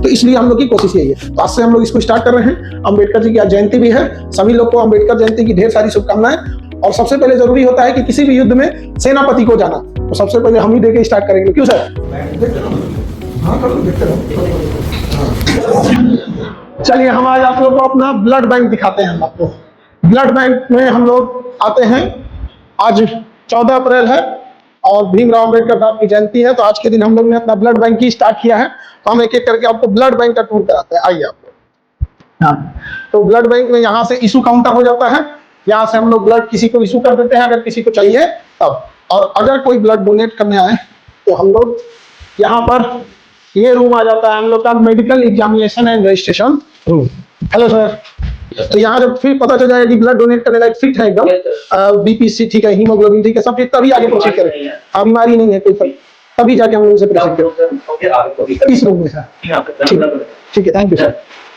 तो इसलिए हम लोग की कोशिश यही है। तो आज से हम लोग इसको स्टार्ट कर रहे हैं। अम्बेडकर जी की आज जयंती भी है, सभी लोग को अम्बेडकर जयंती की ढेर सारी शुभकामनाएं। और सबसे पहले जरूरी होता है कि किसी भी युद्ध में सेनापति को जाना, तो सबसे पहले हम ही देके स्टार्ट करेंगे। क्यों सर? चलिए हम आज आप लोगों को अपना ब्लड बैंक दिखाते हैं। हम आपको ब्लड बैंक में हम लोग आते हैं। आज 14 अप्रैल है और भीमराव अम्बेडकर साहब की जयंती है, तो आज के दिन हम लोग ने अपना ब्लड बैंक ही स्टार्ट किया है। तो हम एक एक करके आपको ब्लड बैंक का टूर कराते हैं। आइए आपको। हाँ, तो ब्लड बैंक में यहाँ से इशू काउंटर हो जाता है। यहाँ से हम लोग ब्लड किसी को इशू कर देते हैं अगर किसी को चाहिए तब। और अगर कोई ब्लड डोनेट करने आए तो हम लोग यहाँ पर, ये रूम आ जाता है हम लोग का medical examination and registration room. Hello sir. तो यहाँ जब फिर पता चल जाएगा कि ब्लड डोनेट करने लायक फिट है एकदम, बीपीसी ठीक है, हीमोग्लोबिन ठीक है, सब ठीक, तभी आगे प्रोसीड करें। अब बीमारी नहीं है कोई, तभी जाके हम लोग उसे प्रोसीड करें। इस रूम में सर, ठीक है, थैंक यू सर।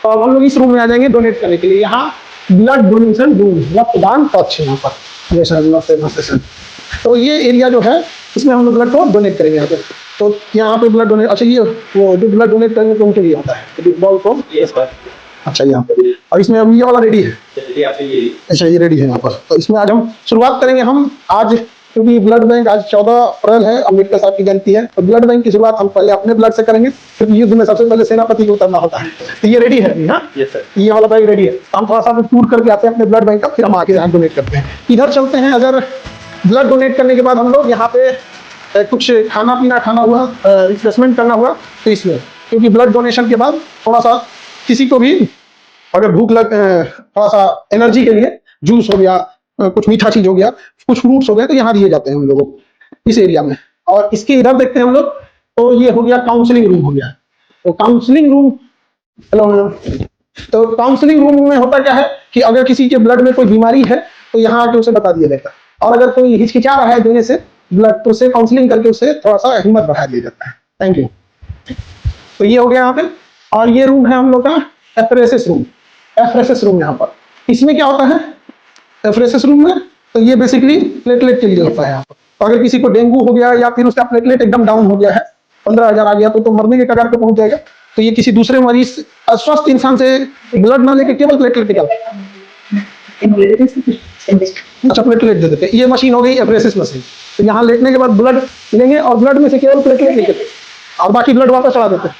तो अब हम लोग इस रूम में आ जाएंगे डोनेट करने के लिए। यहाँ ब्लड डोनेशन रूम, रक्तदान कक्ष यहाँ पर। ये सर नमस्ते सर। तो ये एरिया जो है इसमें हम लोग ब्लड को डोनेट करेंगे यहाँ पे। तो यहाँ पे ब्लड डोनेट, अच्छा ये वो जो ब्लड डोनेट करेंगे तो उनके लिए होता है बॉल को। अच्छा यहाँ पे, और इसमें अब ये वाला रेडी है। अच्छा ये रेडी है यहाँ पर। तो इसमें आज हम शुरुआत करेंगे। हम आज क्योंकि ब्लड बैंक आज 14 अप्रैल है, अम्बेडकर साहब की जयंती है, तो ब्लड बैंक की शुरुआत हम पहले अपने ब्लड से करेंगे, क्योंकि युद्ध में सबसे पहले सेनापति को उतरना होता है। तो ये रेडी है। हाँ ये वाला बैंक रेडी है। हम थोड़ा सा टूर करके आते हैं अपने ब्लड बैंक का, फिर हम आके यहाँ डोनेट करते हैं। इधर चलते हैं। अगर ब्लड डोनेट करने के बाद हम लोग यहाँ पे कुछ खाना पीना खाना हुआ, रिफ्रेशमेंट करना हुआ, तो इसमें क्योंकि ब्लड डोनेशन के बाद थोड़ा सा किसी को भी अगर भूख लग, थोड़ा सा एनर्जी के लिए जूस हो गया, कुछ मीठा चीज हो गया, कुछ फ्रूट्स हो गए, तो यहाँ दिए जाते हैं हम लोगों को इस एरिया में। और इसके इधर देखते हैं हम लोग, तो ये हो गया काउंसलिंग रूम हो गया। तो काउंसलिंग रूम, हेलो, तो काउंसलिंग रूम में होता क्या है कि अगर किसी के ब्लड में कोई बीमारी है तो यहाँ आके उसे बता दिया जाता है। और अगर कोई हिचकिचा रहा है देने से ब्लड, तो उसे काउंसलिंग करके उसे थोड़ा सा हिम्मत बढ़ा दिया जाता है। Thank you. तो ये हो गया यहाँ पे। और ये रूम है हम लोग का एफरेसिस रूम। एफरेसिस रूम यहाँ पर, इसमें क्या होता है एफरेसिस रूम में, तो ये बेसिकली प्लेटलेट के लिए होता है यहाँ पर। तो अगर किसी को डेंगू हो गया या फिर उसका प्लेटलेट एकदम डाउन हो गया है, 15,000 आ गया, तो मरने के कगार पे पहुंच जाएगा। तो ये किसी दूसरे मरीज, स्वस्थ इंसान से ब्लड ना लेके केवल प्लेटलेट निकालता है। अच्छा प्लेटलेट दे देते। ये मशीन हो गई एफरेसिस मशीन। तो यहाँ लेटने के बाद ब्लड लेंगे और ब्लड में से केवल प्लेटलेट निकलते और बाकी ब्लड वापस चढ़ा देते हैं।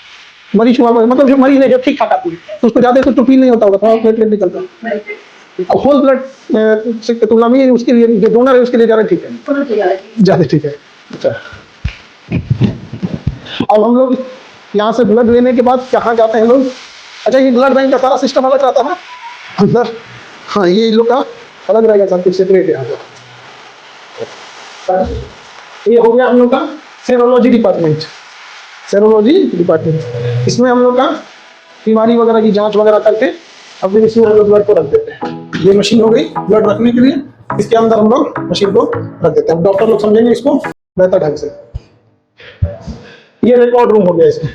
मरीज हुआ, मतलब जो मरीज है जो ठीक ठाक आती है, तो उसको ज्यादा कुछ तो फील नहीं होता होगा, थोड़ा प्लेटलेट निकलता है। होल ब्लड से तुलना में उसके लिए जो डोनर है उसके लिए ज्यादा ठीक है, ज्यादा ठीक है। अच्छा अब हम लोग यहाँ से ब्लड लेने के बाद कहाँ जाते हैं लोग? अच्छा ये ब्लड बैंक का सारा सिस्टम अलग रहता है अंदर। हाँ ये लोग का अलग रहेगा, सब कुछ सेपरेट है यहाँ पे। ये हो गया हम लोग का सेरोलॉजी डिपार्टमेंट। सेरोलॉजी डिपार्टमेंट, इसमें हम लोग का बीमारी वगैरह की जांच वगैरह करके अब फिर इसमें हम लोग ब्लड को रख देते हैं। ये मशीन हो गई ब्लड रखने के लिए, इसके अंदर हम लोग मशीन को रख देते हैं। डॉक्टर लोग समझेंगे इसको बेहतर ढंग से। ये रिकॉर्ड रूम हो गया इसमें।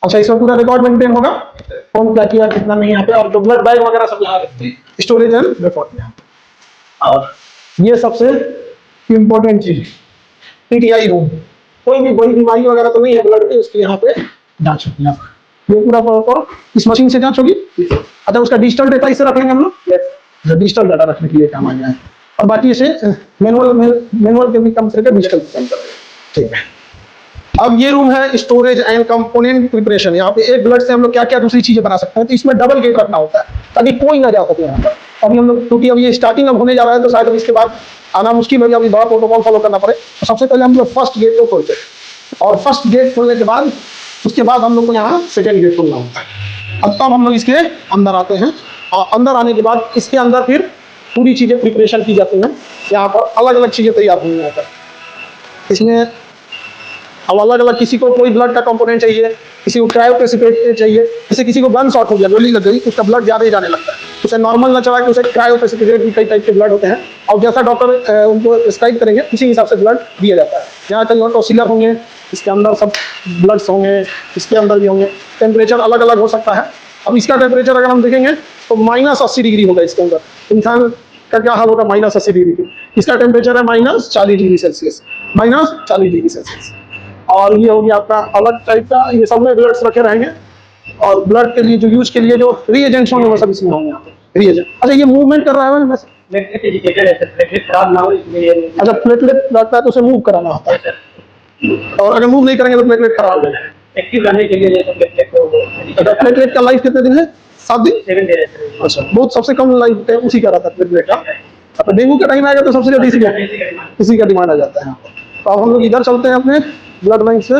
अच्छा इसमें पूरा रिकॉर्ड मेंटेन होगा, कौन क्या किया कितना नहीं यहाँ पे, और जो ब्लड बैग वगैरह सब यहाँ रखते हैं, स्टोरेज एंड रिकॉर्ड यहाँ। और ये सबसे इम्पोर्टेंट चीज पीटीआई रूम। कोई भी बड़ी बीमारी वगैरह तो नहीं है ब्लड की, उसकी यहाँ पे जांच होगी। ये पूरा प्रॉपर इस मशीन से जांच होगी। अच्छा उसका डिजिटल डेटा इसे रखेंगे हम लोग, डिजिटल डाटा रखने के लिए काम आ जाए। और बाकी इसे मैनुअल के भी कम करके डिजिटल काम करेंगे। ठीक है। अब ये रूम है स्टोरेज एंड कंपोनेंट प्रिपरेशन। यहाँ पे एक ब्लड से हम लोग क्या क्या दूसरी चीजें बना सकते हैं, तो इसमें डबल गेट रखना होता है ताकि कोई ना जा सके यहाँ पर। अभी हम लोग क्योंकि अब ये स्टार्टिंग अब होने जा रहा है, तो शायद इसके बाद आना मुश्किल हो, अभी बड़ा प्रोटोकॉल फॉलो करना पड़े। तो सबसे पहले हम लोग फर्स्ट गेट को खोलते हैं, और फर्स्ट गेट खोलने के बाद उसके बाद हम लोग को यहाँ सेकेंड गेट खोलना होता है। अब तब हम लोग इसके अंदर आते हैं, और अंदर आने के बाद इसके अंदर फिर पूरी चीजें प्रिपरेशन की जाती हैं। यहाँ पर अलग अलग चीजें तैयार होनी होता है। इसमें अब अलग अलग, किसी को कोई ब्लड का कंपोनेंट चाहिए, किसी को क्रायोप्रेसिपिटेट चाहिए। जैसे किसी को गन शॉट हो गया, गोली लग गई, उसका ब्लड ज्यादा ही जाने लगता है, उसे नॉर्मल न चला के उसे क्रायोप्रेसिपिटेट भी कई टाइप के ब्लड होते हैं, और जैसा डॉक्टर उनको प्रिस्क्राइब करेंगे उसी हिसाब से ब्लड दिया जाता है। यहाँ कहीं और ऑसिलर होंगे, इसके अंदर सब ब्लड्स होंगे, इसके अंदर भी होंगे। टेम्परेचर अलग अलग हो सकता है। अब इसका टेम्परेचर अगर हम देखेंगे तो -80 डिग्री होगा इसके अंदर। इंसान का क्या हाल होगा -80 डिग्री? इसका टेम्परेचर है -40 डिग्री सेल्सियस, -40 डिग्री सेल्सियस। और ये हो गया आपका अलग टाइप का, ये सब में ब्लड्स रखे रहेंगे। और ब्लड के लिए जो यूज के लिए जो रीएजेंट्स होंगे वो सब इसमें होंगे। रीएजेंट, अच्छा ये मूवमेंट कर रहा है ना, प्लेटलेट एजुकेटेड है सर, प्लेटलेट खराब ना हो इसलिए। अच्छा प्लेटलेट लगता है तो उसे मूव कराना होता है, और अगर मूव नहीं करेंगे तो प्लेटलेट खराब हो जाएगा। एक्टिव रहने के लिए जैसे प्लेटलेट को अच्छा प्लेटलेट का लाइफ कितने दिन है? 7 दिन। 7 डे रहता है। अच्छा बहुत सबसे कम लाइफ टाइम उसी का रहता है प्लेटलेट का। अब डेंगू का टाइम आएगा तो सबसे ज्यादा इसी का डिमांड आ जाता है। तो अब हम लोग इधर चलते हैं अपने ब्लड बैंक से।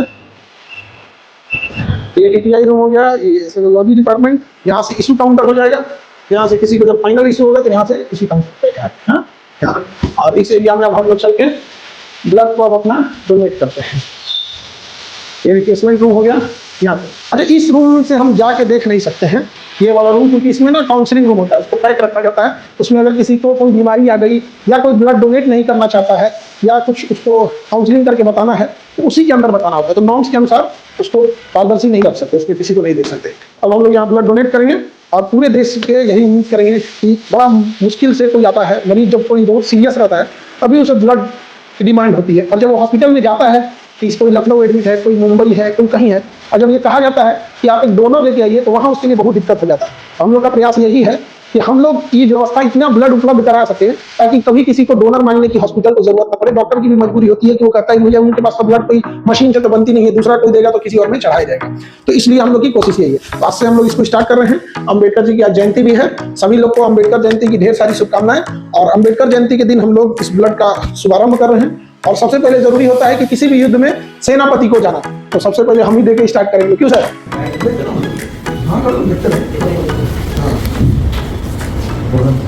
ये टीटीआई रूम हो गया, ये सेरोलॉजी डिपार्टमेंट, यहाँ से इशू काउंटर हो जाएगा। यहाँ से किसी को जब फाइनल इशू होगा तो यहाँ से इशू काउंटर हो जाएगा। हाँ, और इस एरिया में अब हम लोग चल के ब्लड को अब अपना डोनेट करते हैं। ये रिप्लेसमेंट रूम हो गया यहाँ पे। अच्छा इस रूम से हम जाके देख नहीं सकते हैं ये वाला रूम, क्योंकि इसमें ना काउंसलिंग रूम होता है, उसको पैक रखा जाता है। उसमें अगर किसी को कोई बीमारी आ गई या कोई ब्लड डोनेट नहीं करना चाहता है या कुछ उसको काउंसलिंग करके बताना है तो उसी के अंदर बताना होता है। तो नॉर्म्स के अनुसार उसको पारदर्शी नहीं रख सकते, उसके किसी को नहीं देख सकते। अब हम लोग यहाँ ब्लड डोनेट करेंगे और पूरे देश के यही उम्मीद करेंगे कि बड़ा मुश्किल से कोई आता है मरीज, जब कोई बहुत सीरियस रहता है तभी उसे ब्लड की डिमांड होती है। और जब वो हॉस्पिटल में जाता है कि कोई लखनऊ एडमिट है, कोई मुंबई है, कोई कहीं है, और जब ये कहा जाता है कि आप एक डोनर लेके आइए तो वहाँ उसके लिए बहुत दिक्कत हो जाता है। हम लोग का प्रयास यही है कि हम लोग ये व्यवस्था इतना ब्लड उपलब्ध करा सके ताकि कभी किसी को डोनर मांगने की हॉस्पिटल को जरूरत न पड़े। डॉक्टर की भी मजबूरी होती है कि वो कहता है मुझे उनके पास तो ब्लड कोई मशीन से तो बनती नहीं है, दूसरा कोई देगा तो किसी और में चढ़ाया जाएगा। तो इसलिए हम लोग की कोशिश यही है। तो आज से हम लोग इसको स्टार्ट कर रहे हैं। अम्बेडकर जी की आज जयंती भी है, सभी लोग को अम्बेडकर जयंती की ढेर सारी शुभकामनाएं। और अम्बेडकर जयंती के दिन हम लोग इस ब्लड का शुभारंभ कर रहे हैं। और सबसे पहले जरूरी होता है कि किसी भी युद्ध में सेनापति को जाना, तो सबसे पहले हम ही देके स्टार्ट करेंगे। क्यों सर?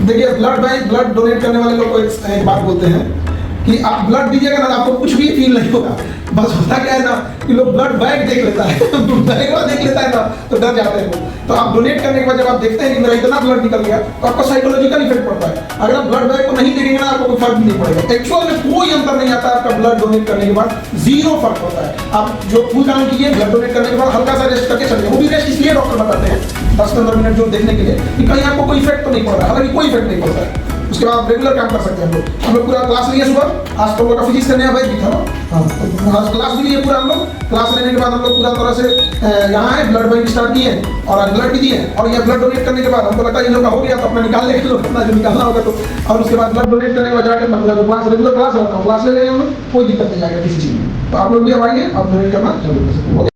देखिए ब्लड बैंक, ब्लड डोनेट करने वाले लोग को एक बात बोलते हैं कि आप ब्लड दीजिएगा ना आपको कुछ भी फील नहीं होगा। बस होता क्या है ना कि लोग ब्लड बैग देख लेता है बैग देख लेता है ना तो डर जाते हैं लोग। तो आप डोनेट करने के बाद जब आप देखते हैं कि मेरा इतना ब्लड निकल गया तो आपका साइकोलॉजिकल इफेक्ट पड़ता है। अगर आप ब्लड बैग को नहीं देखेंगे ना आपको कोई फर्क नहीं पड़ेगा। एक्चुअल में कोई अंतर नहीं आता है आपका ब्लड डोनेट करने के बाद, जीरो फर्क होता है। आप जो फुल काम कीजिए ब्लड डोनेट करने के बाद हल्का सा रेस्ट करके चलिए। वो भी रेस्ट इसलिए डॉक्टर बताते हैं 10-15 मिनट जो देखने के लिए कि कहीं आपको कोई इफेक्ट तो नहीं पड़ रहा है। हालांकि कोई इफेक्ट नहीं पड़ता है। उसके बाद रेगुलर काम कर सकते हैं हम लोग पूरा क्लास लिए सुबह। आज तो हम लोग का फिजिक्स का नया बैच भी था। हाँ तो क्लास भी लिए पूरा हम लोग। क्लास लेने के बाद हम लोग पूरा तरह से यहाँ आए, ब्लड बैंक स्टार्ट किए और आज ब्लड भी दिए। और ये ब्लड डोनेट करने के बाद हमको लगता है इन लोग का हो गया तो अपना निकाल लेंगे लोग अपना जो निकालना होगा तो। और उसके बाद ब्लड डोनेट करने के बाद जाकर मतलब क्लास रेगुलर क्लास रहता हूँ, क्लास ले लेंगे हम लोग, कोई दिक्कत नहीं आएगा किसी चीज़ में। तो आप लोग भी अब आइए और डोनेट करना जरूर।